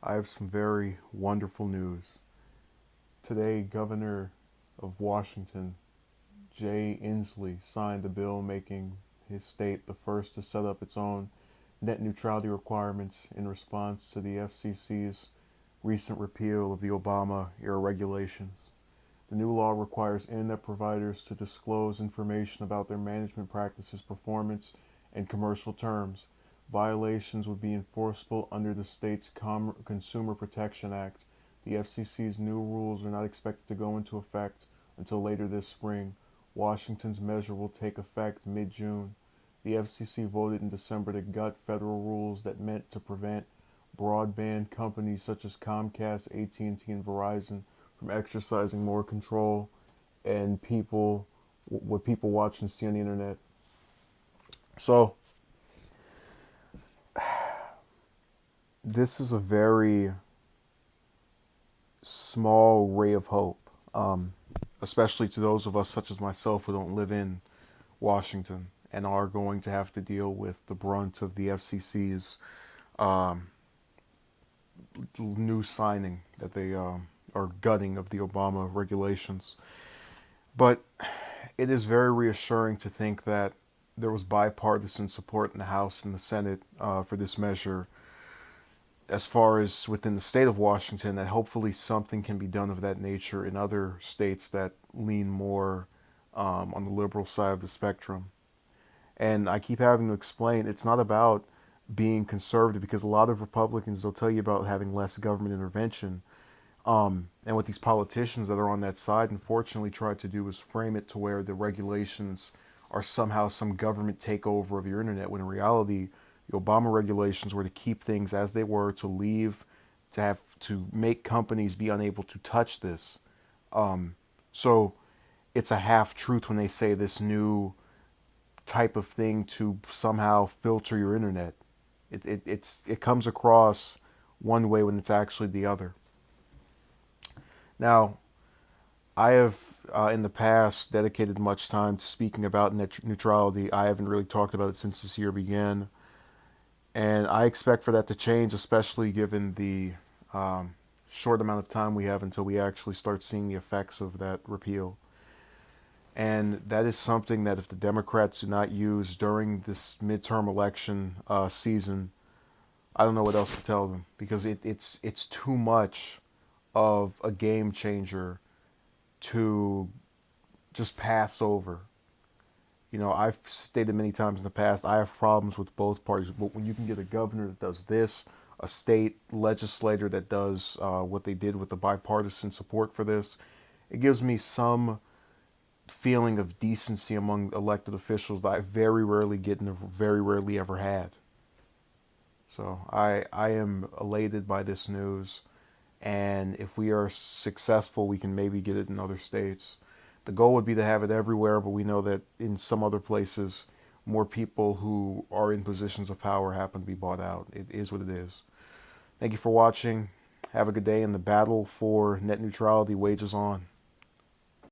I have some very wonderful news. Today, Governor of Washington, Inslee, signed a bill making his state the first to set up its own net neutrality requirements in response to the FCC's recent repeal of the Obama era regulations. The new law requires internet providers to disclose information about their management practices, performance, and commercial terms. Violations would be enforceable under the state's Consumer Protection Act. The FCC's new rules are not expected to go into effect until later this spring. Washington's measure will take effect mid-June. The FCC voted in December to gut federal rules that meant to prevent broadband companies such as Comcast, AT&T, and Verizon from exercising more control and what people watch and see on the internet. So this is a very small ray of hope, especially to those of us such as myself who don't live in Washington and are going to have to deal with the brunt of the FCC's um, new signing that they are gutting of the Obama regulations. But it is very reassuring to think that there was bipartisan support in the House and the Senate for this measure, as far as within the state of Washington, that hopefully something can be done of that nature in other states that lean more on the liberal side of the spectrum. And I keep having to explain it's not about being conservative, because a lot of Republicans, they'll tell you about having less government intervention. And what these politicians that are on that side unfortunately try to do is frame it to where the regulations are somehow some government takeover of your internet, when in reality, the Obama regulations were to keep things as they were, to make companies be unable to touch this. So it's a half truth when they say this new type of thing to somehow filter your internet. It comes across one way when it's actually the other. Now, I have in the past dedicated much time to speaking about net neutrality. I haven't really talked about it since this year began, and I expect for that to change, especially given the um, short amount of time we have until we actually start seeing the effects of that repeal. And that is something that if the Democrats do not use during this midterm election season, I don't know what else to tell them, because it's too much of a game changer to just pass over. You know, I've stated many times in the past, I have problems with both parties. But when you can get a governor that does this, a state legislator that does what they did with the bipartisan support for this, it gives me some feeling of decency among elected officials that I very rarely get and very rarely ever had. So I am elated by this news, and if we are successful, we can maybe get it in other states. The goal would be to have it everywhere, but we know that in some other places, more people who are in positions of power happen to be bought out. It is what it is. Thank you for watching. Have a good day, and the battle for net neutrality wages on.